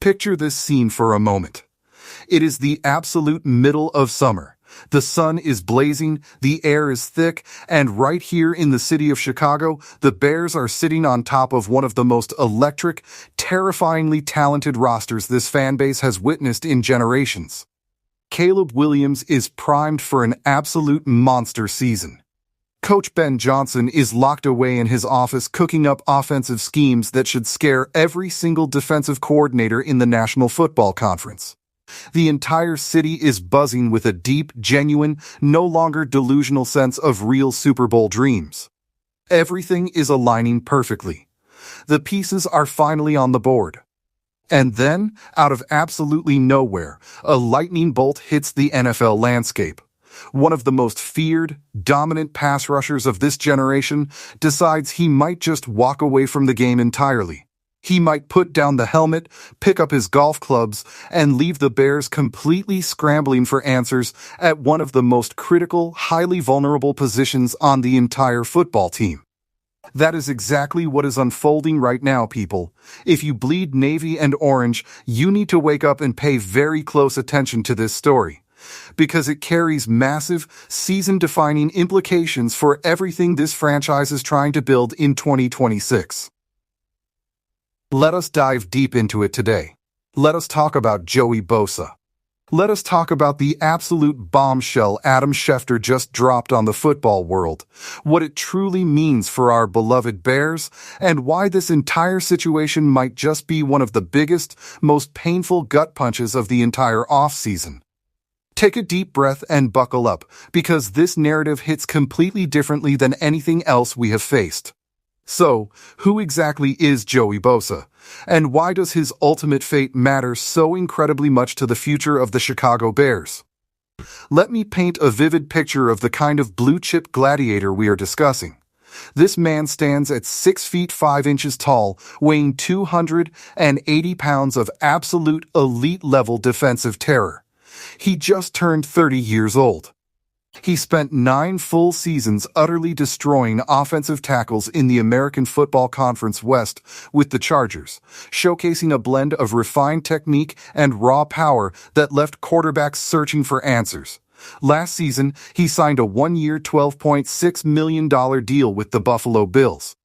Picture this scene for a moment. It is the absolute middle of summer. The sun is blazing, the air is thick, and right here in the city of Chicago, the Bears are sitting on top of one of the most electric, terrifyingly talented rosters this fan base has witnessed in generations. Caleb Williams is primed for an absolute monster season. Coach Ben Johnson is locked away in his office cooking up offensive schemes that should scare every single defensive coordinator in the National Football Conference. The entire city is buzzing with a deep, genuine, no longer delusional sense of real Super Bowl dreams. Everything is aligning perfectly. The pieces are finally on the board. And then, out of absolutely nowhere, a lightning bolt hits the NFL landscape. One of the most feared, dominant pass rushers of this generation decides he might just walk away from the game entirely. He might put down the helmet, pick up his golf clubs, and leave the Bears completely scrambling for answers at one of the most critical, highly vulnerable positions on the entire football team. That is exactly what is unfolding right now, people. If you bleed navy and orange, you need to wake up and pay very close attention to this story, because it carries massive, season-defining implications for everything this franchise is trying to build in 2026. Let us dive deep into it today. Let us talk about Joey Bosa. Let us talk about the absolute bombshell Adam Schefter just dropped on the football world, what it truly means for our beloved Bears, and why this entire situation might just be one of the biggest, most painful gut punches of the entire offseason. Take a deep breath and buckle up, because this narrative hits completely differently than anything else we have faced. So, who exactly is Joey Bosa, and why does his ultimate fate matter so incredibly much to the future of the Chicago Bears? Let me paint a vivid picture of the kind of blue-chip gladiator we are discussing. This man stands at 6 feet 5 inches tall, weighing 280 pounds of absolute elite-level defensive terror. He just turned 30 years old. He spent 9 full seasons utterly destroying offensive tackles in the American Football Conference West with the Chargers, showcasing a blend of refined technique and raw power that left quarterbacks searching for answers. Last season, he signed a 1-year, $12.6 million deal with the Buffalo Bills.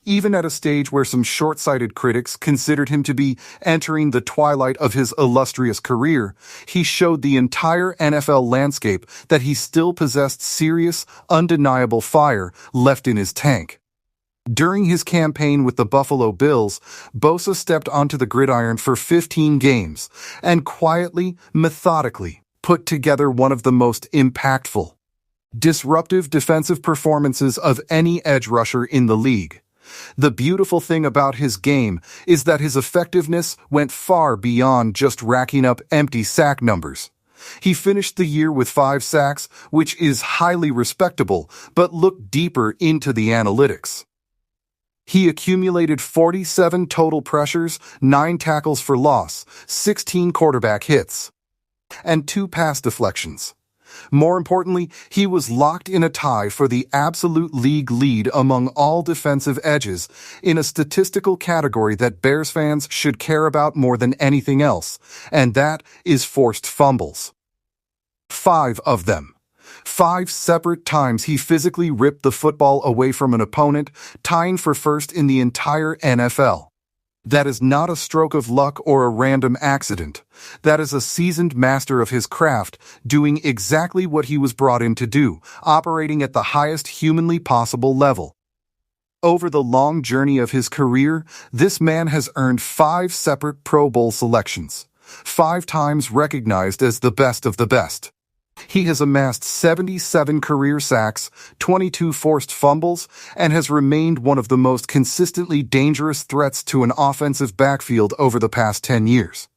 Even at a stage where some short-sighted critics considered him to be entering the twilight of his illustrious career, he showed the entire NFL landscape that he still possessed serious, undeniable fire left in his tank. During his campaign with the Buffalo Bills, Bosa stepped onto the gridiron for 15 games and quietly, methodically, put together one of the most impactful, disruptive defensive performances of any edge rusher in the league. The beautiful thing about his game is that his effectiveness went far beyond just racking up empty sack numbers. He finished the year with 5 sacks, which is highly respectable, but look deeper into the analytics. He accumulated 47 total pressures, 9 tackles for loss, 16 quarterback hits, and 2 pass deflections. More importantly, he was locked in a tie for the absolute league lead among all defensive edges in a statistical category that Bears fans should care about more than anything else, and that is forced fumbles. 5 of them. 5 separate times he physically ripped the football away from an opponent, tying for first in the entire NFL. That is not a stroke of luck or a random accident. That is a seasoned master of his craft, doing exactly what he was brought in to do, operating at the highest humanly possible level. Over the long journey of his career, this man has earned 5 separate Pro Bowl selections, 5 times recognized as the best of the best. He has amassed 77 career sacks, 22 forced fumbles, and has remained one of the most consistently dangerous threats to an offensive backfield over the past 10 years.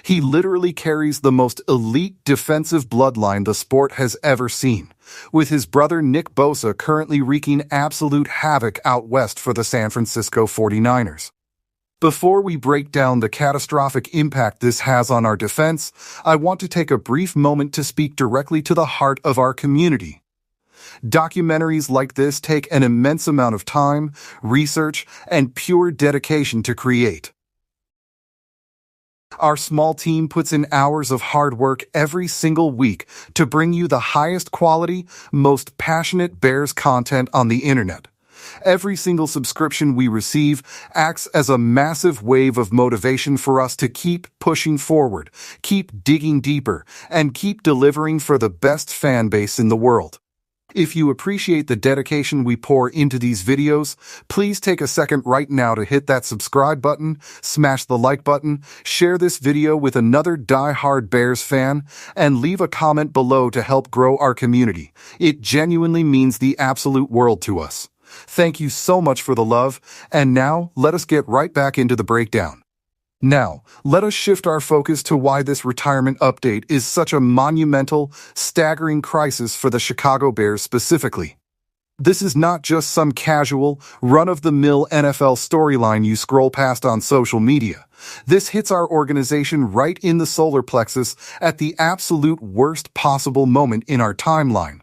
He literally carries the most elite defensive bloodline the sport has ever seen, with his brother Nick Bosa currently wreaking absolute havoc out west for the San Francisco 49ers. Before we break down the catastrophic impact this has on our defense, I want to take a brief moment to speak directly to the heart of our community. Documentaries like this take an immense amount of time, research, and pure dedication to create. Our small team puts in hours of hard work every single week to bring you the highest quality, most passionate Bears content on the internet. Every single subscription we receive acts as a massive wave of motivation for us to keep pushing forward, keep digging deeper, and keep delivering for the best fan base in the world. If you appreciate the dedication we pour into these videos, please take a second right now to hit that subscribe button, smash the like button, share this video with another die-hard Bears fan, and leave a comment below to help grow our community. It genuinely means the absolute world to us. Thank you so much for the love, and now let us get right back into the breakdown. Now, let us shift our focus to why this retirement update is such a monumental, staggering crisis for the Chicago Bears specifically. This is not just some casual, run-of-the-mill NFL storyline you scroll past on social media. This hits our organization right in the solar plexus at the absolute worst possible moment in our timeline.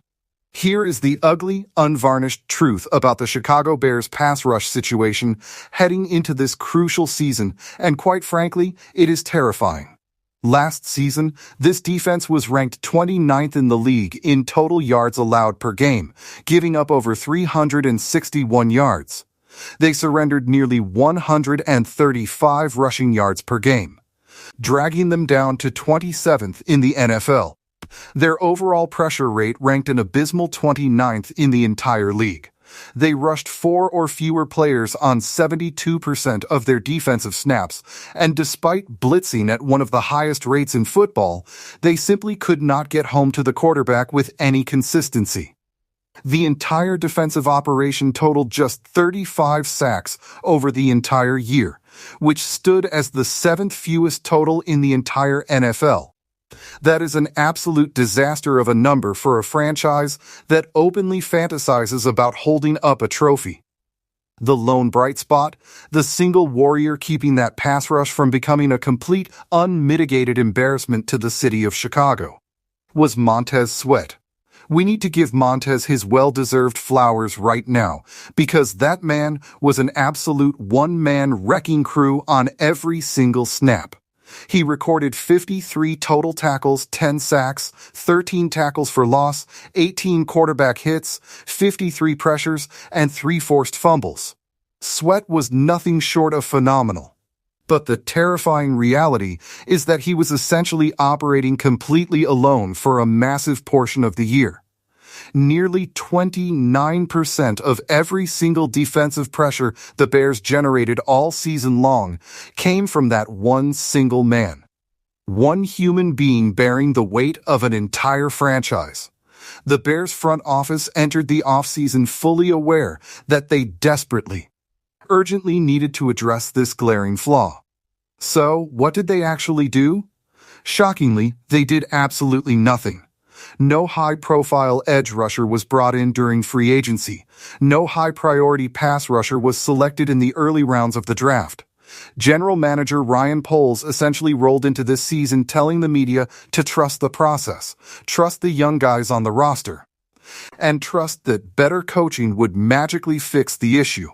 Here is the ugly, unvarnished truth about the Chicago Bears pass rush situation heading into this crucial season, and quite frankly, it is terrifying. Last season, this defense was ranked 29th in the league in total yards allowed per game, giving up over 361 yards. They surrendered nearly 135 rushing yards per game, dragging them down to 27th in the NFL. Their overall pressure rate ranked an abysmal 29th in the entire league. They rushed 4 or fewer players on 72% of their defensive snaps, and despite blitzing at one of the highest rates in football, they simply could not get home to the quarterback with any consistency. The entire defensive operation totaled just 35 sacks over the entire year, which stood as the 7th fewest total in the entire NFL. That is an absolute disaster of a number for a franchise that openly fantasizes about holding up a trophy. The lone bright spot, the single warrior keeping that pass rush from becoming a complete, unmitigated embarrassment to the city of Chicago, was Montez Sweat. We need to give Montez his well-deserved flowers right now, because that man was an absolute one-man wrecking crew on every single snap. He recorded 53 total tackles, 10 sacks, 13 tackles for loss, 18 quarterback hits, 53 pressures, and 3 forced fumbles. Sweat was nothing short of phenomenal. But the terrifying reality is that he was essentially operating completely alone for a massive portion of the year. Nearly 29% of every single defensive pressure the Bears generated all season long came from that one single man. One human being bearing the weight of an entire franchise. The Bears front office entered the offseason fully aware that they desperately, urgently needed to address this glaring flaw. So, what did they actually do? Shockingly, they did absolutely nothing. No high-profile edge rusher was brought in during free agency. No high-priority pass rusher was selected in the early rounds of the draft. General Manager Ryan Poles essentially rolled into this season telling the media to trust the process, trust the young guys on the roster, and trust that better coaching would magically fix the issue.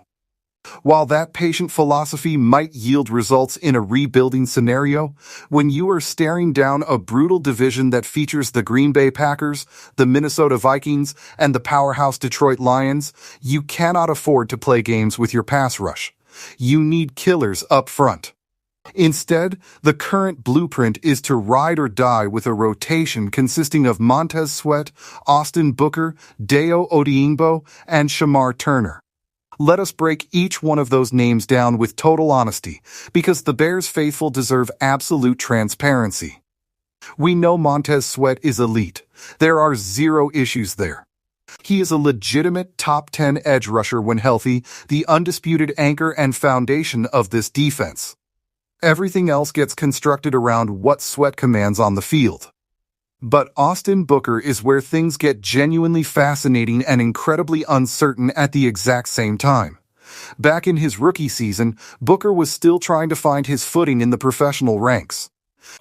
While that patient philosophy might yield results in a rebuilding scenario, when you are staring down a brutal division that features the Green Bay Packers, the Minnesota Vikings, and the powerhouse Detroit Lions, you cannot afford to play games with your pass rush. You need killers up front. Instead, the current blueprint is to ride or die with a rotation consisting of Montez Sweat, Austin Booker, Dayo Odeyingbo, and Shamar Turner. Let us break each one of those names down with total honesty, because the Bears faithful deserve absolute transparency. We know Montez Sweat is elite. There are zero issues there. He is a legitimate top 10 edge rusher when healthy, the undisputed anchor and foundation of this defense. Everything else gets constructed around what Sweat commands on the field. But Austin Booker is where things get genuinely fascinating and incredibly uncertain at the exact same time. Back in his rookie season, Booker was still trying to find his footing in the professional ranks.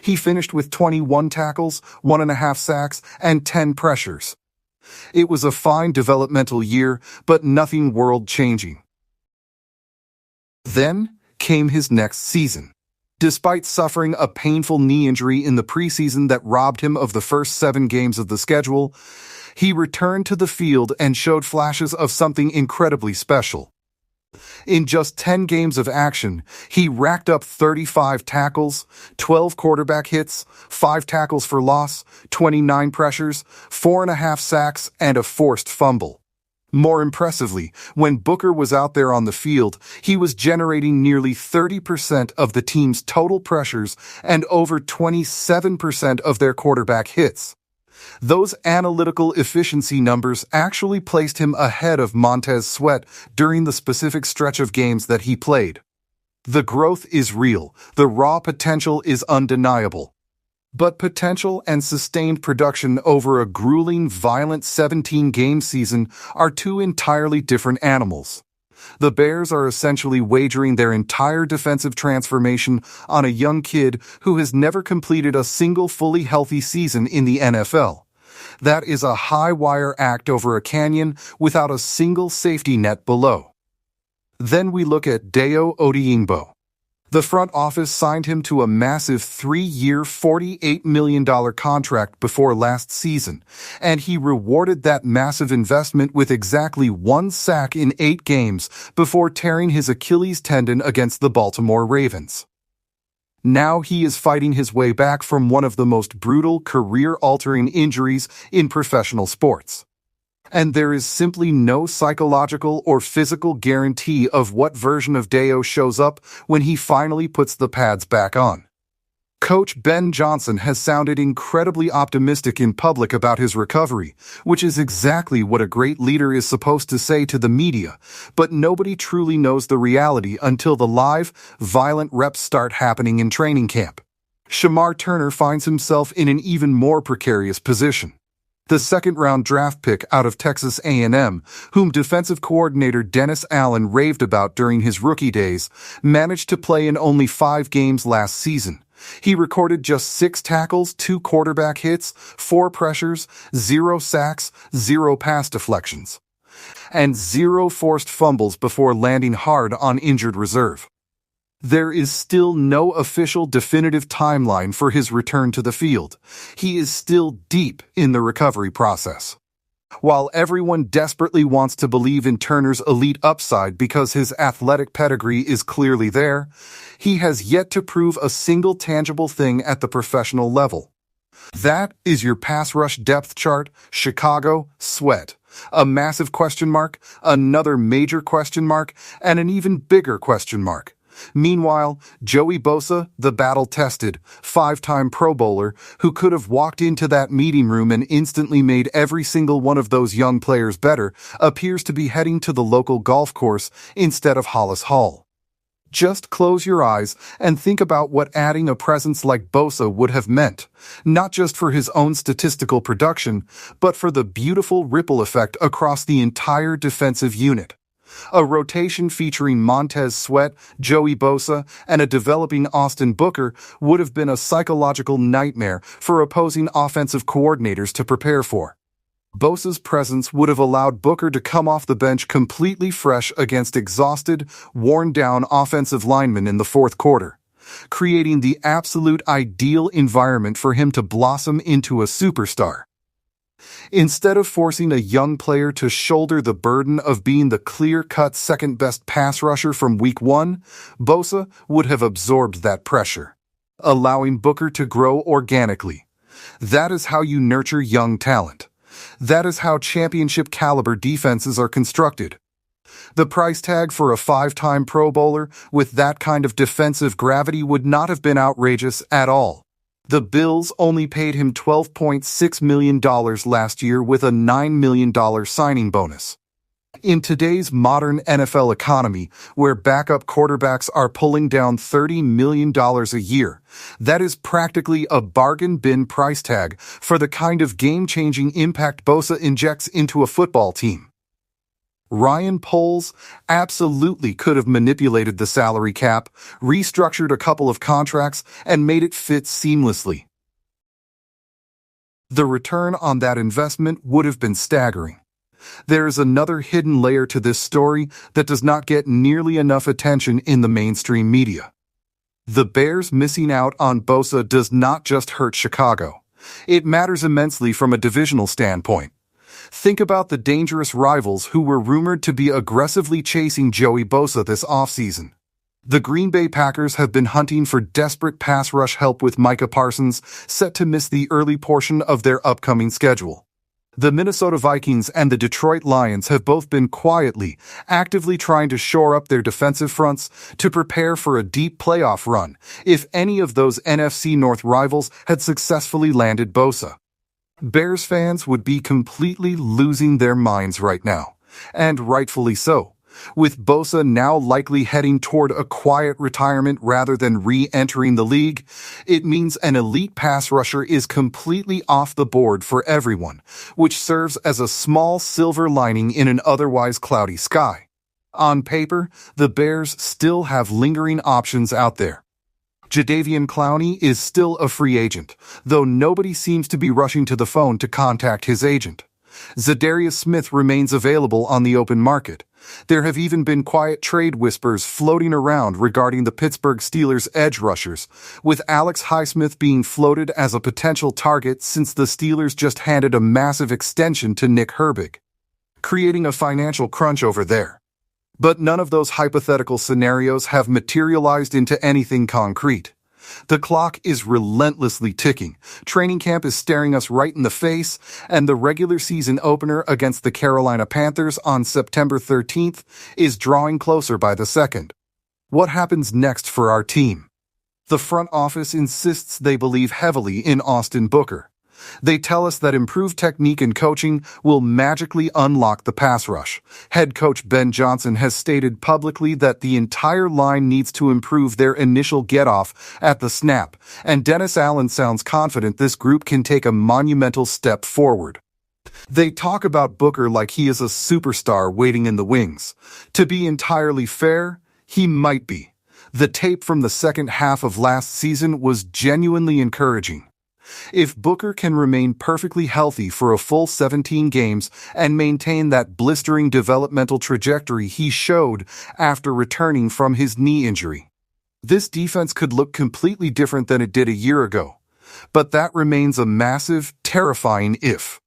He finished with 21 tackles, 1.5 sacks, and 10 pressures. It was a fine developmental year, but nothing world-changing. Then came his next season. Despite suffering a painful knee injury in the preseason that robbed him of the first 7 games of the schedule, he returned to the field and showed flashes of something incredibly special. In just 10 games of action, he racked up 35 tackles, 12 quarterback hits, 5 tackles for loss, 29 pressures, 4.5 sacks, and a forced fumble. More impressively, when Booker was out there on the field, he was generating nearly 30% of the team's total pressures and over 27% of their quarterback hits. Those analytical efficiency numbers actually placed him ahead of Montez Sweat during the specific stretch of games that he played. The growth is real, the raw potential is undeniable. But potential and sustained production over a grueling, violent 17-game season are two entirely different animals. The Bears are essentially wagering their entire defensive transformation on a young kid who has never completed a single fully healthy season in the NFL. That is a high-wire act over a canyon without a single safety net below. Then we look at Dayo Odeyingbo. The front office signed him to a massive 3-year, $48 million contract before last season, and he rewarded that massive investment with exactly 1 sack in 8 games before tearing his Achilles tendon against the Baltimore Ravens. Now he is fighting his way back from one of the most brutal, career-altering injuries in professional sports. And there is simply no psychological or physical guarantee of what version of Dayo shows up when he finally puts the pads back on. Coach Ben Johnson has sounded incredibly optimistic in public about his recovery, which is exactly what a great leader is supposed to say to the media, but nobody truly knows the reality until the live, violent reps start happening in training camp. Shamar Turner finds himself in an even more precarious position. The second-round draft pick out of Texas A&M, whom defensive coordinator Dennis Allen raved about during his rookie days, managed to play in only 5 games last season. He recorded just 6 tackles, 2 quarterback hits, 4 pressures, 0 sacks, 0 pass deflections, and 0 forced fumbles before landing hard on injured reserve. There is still no official definitive timeline for his return to the field. He is still deep in the recovery process. While everyone desperately wants to believe in Turner's elite upside because his athletic pedigree is clearly there, he has yet to prove a single tangible thing at the professional level. That is your pass rush depth chart, Chicago, Sweat. A massive question mark, another major question mark, and an even bigger question mark. Meanwhile, Joey Bosa, the battle-tested, 5-time Pro Bowler, who could have walked into that meeting room and instantly made every single one of those young players better, appears to be heading to the local golf course instead of Hollis Hall. Just close your eyes and think about what adding a presence like Bosa would have meant, not just for his own statistical production, but for the beautiful ripple effect across the entire defensive unit. A rotation featuring Montez Sweat, Joey Bosa, and a developing Austin Booker would have been a psychological nightmare for opposing offensive coordinators to prepare for. Bosa's presence would have allowed Booker to come off the bench completely fresh against exhausted, worn-down offensive linemen in the fourth quarter, creating the absolute ideal environment for him to blossom into a superstar. Instead of forcing a young player to shoulder the burden of being the clear-cut second-best pass rusher from week 1, Bosa would have absorbed that pressure, allowing Booker to grow organically. That is how you nurture young talent. That is how championship-caliber defenses are constructed. The price tag for a 5-time Pro Bowler with that kind of defensive gravity would not have been outrageous at all. The Bills only paid him $12.6 million last year with a $9 million signing bonus. In today's modern NFL economy, where backup quarterbacks are pulling down $30 million a year, that is practically a bargain bin price tag for the kind of game-changing impact Bosa injects into a football team. Ryan Poles absolutely could have manipulated the salary cap, restructured a couple of contracts, and made it fit seamlessly. The return on that investment would have been staggering. There is another hidden layer to this story that does not get nearly enough attention in the mainstream media. The Bears missing out on Bosa does not just hurt Chicago. It matters immensely from a divisional standpoint. Think about the dangerous rivals who were rumored to be aggressively chasing Joey Bosa this offseason. The Green Bay Packers have been hunting for desperate pass rush help with Micah Parsons, set to miss the early portion of their upcoming schedule. The Minnesota Vikings and the Detroit Lions have both been quietly, actively trying to shore up their defensive fronts to prepare for a deep playoff run if any of those NFC North rivals had successfully landed Bosa. Bears fans would be completely losing their minds right now, and rightfully so. With Bosa now likely heading toward a quiet retirement rather than re-entering the league, it means an elite pass rusher is completely off the board for everyone, which serves as a small silver lining in an otherwise cloudy sky. On paper, the Bears still have lingering options out there. Jadeveon Clowney is still a free agent, though nobody seems to be rushing to the phone to contact his agent. Zadarius Smith remains available on the open market. There have even been quiet trade whispers floating around regarding the Pittsburgh Steelers' edge rushers, with Alex Highsmith being floated as a potential target since the Steelers just handed a massive extension to Nick Herbig, creating a financial crunch over there. But none of those hypothetical scenarios have materialized into anything concrete. The clock is relentlessly ticking, training camp is staring us right in the face, and the regular season opener against the Carolina Panthers on September 13th is drawing closer by the second. What happens next for our team? The front office insists they believe heavily in Austin Booker. They tell us that improved technique and coaching will magically unlock the pass rush. Head coach Ben Johnson has stated publicly that the entire line needs to improve their initial get-off at the snap, and Dennis Allen sounds confident this group can take a monumental step forward. They talk about Booker like he is a superstar waiting in the wings. To be entirely fair, he might be. The tape from the second half of last season was genuinely encouraging. If Booker can remain perfectly healthy for a full 17 games and maintain that blistering developmental trajectory he showed after returning from his knee injury, this defense could look completely different than it did a year ago. But that remains a massive, terrifying if.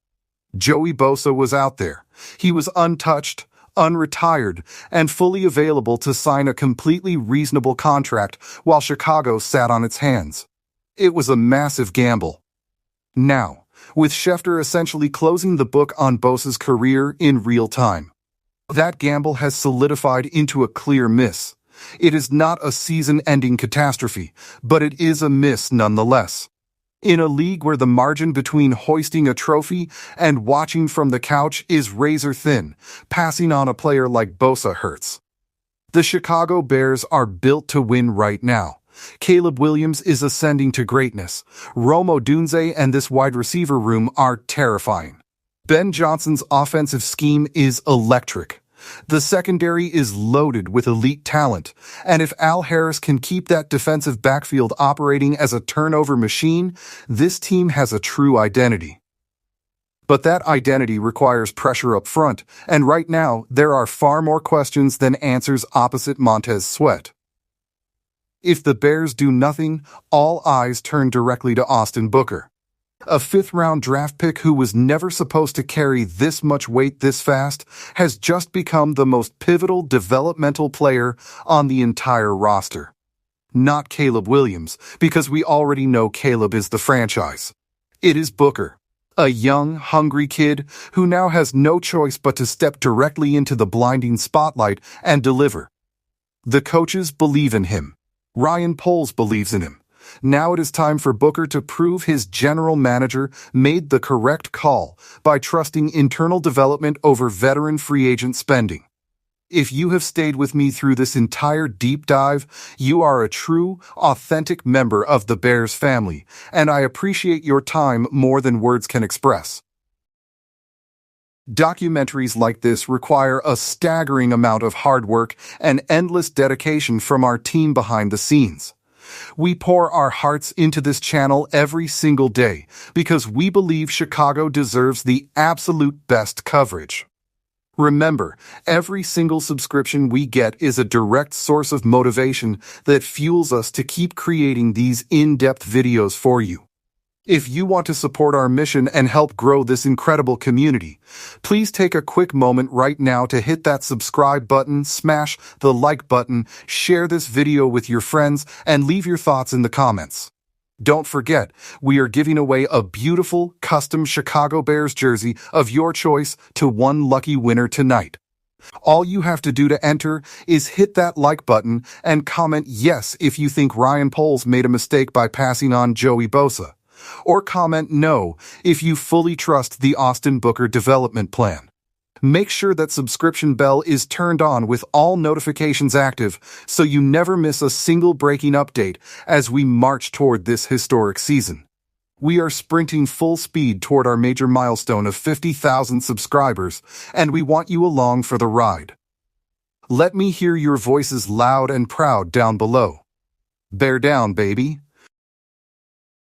Joey Bosa was out there. He was untouched, unretired, and fully available to sign a completely reasonable contract while Chicago sat on its hands. It was a massive gamble. Now, with Schefter essentially closing the book on Bosa's career in real time, that gamble has solidified into a clear miss. It is not a season-ending catastrophe, but it is a miss nonetheless. In a league where the margin between hoisting a trophy and watching from the couch is razor thin, passing on a player like Bosa hurts. The Chicago Bears are built to win right now. Caleb Williams is ascending to greatness. Rome Odunze and this wide receiver room are terrifying. Ben Johnson's offensive scheme is electric. The secondary is loaded with elite talent, and if Al Harris can keep that defensive backfield operating as a turnover machine, this team has a true identity. But that identity requires pressure up front, and right now there are far more questions than answers opposite Montez Sweat. If the Bears do nothing, all eyes turn directly to Austin Booker. A fifth-round draft pick who was never supposed to carry this much weight this fast has just become the most pivotal developmental player on the entire roster. Not Caleb Williams, because we already know Caleb is the franchise. It is Booker, a young, hungry kid who now has no choice but to step directly into the blinding spotlight and deliver. The coaches believe in him. Ryan Poles believes in him. Now it is time for Booker to prove his general manager made the correct call by trusting internal development over veteran free agent spending. If you have stayed with me through this entire deep dive, you are a true, authentic member of the Bears family, and I appreciate your time more than words can express. Documentaries like this require a staggering amount of hard work and endless dedication from our team behind the scenes. We pour our hearts into this channel every single day because we believe Chicago deserves the absolute best coverage. Remember, every single subscription we get is a direct source of motivation that fuels us to keep creating these in-depth videos for you. If you want to support our mission and help grow this incredible community, please take a quick moment right now to hit that subscribe button, smash the like button, share this video with your friends, and leave your thoughts in the comments. Don't forget, we are giving away a beautiful, custom Chicago Bears jersey of your choice to one lucky winner tonight. All you have to do to enter is hit that like button and comment yes if you think Ryan Poles made a mistake by passing on Joey Bosa, or comment no if you fully trust the Austin Booker development plan. Make sure that subscription bell is turned on with all notifications active so you never miss a single breaking update as we march toward this historic season. We are sprinting full speed toward our major milestone of 50,000 subscribers, and we want you along for the ride. Let me hear your voices loud and proud down below. Bear down, baby.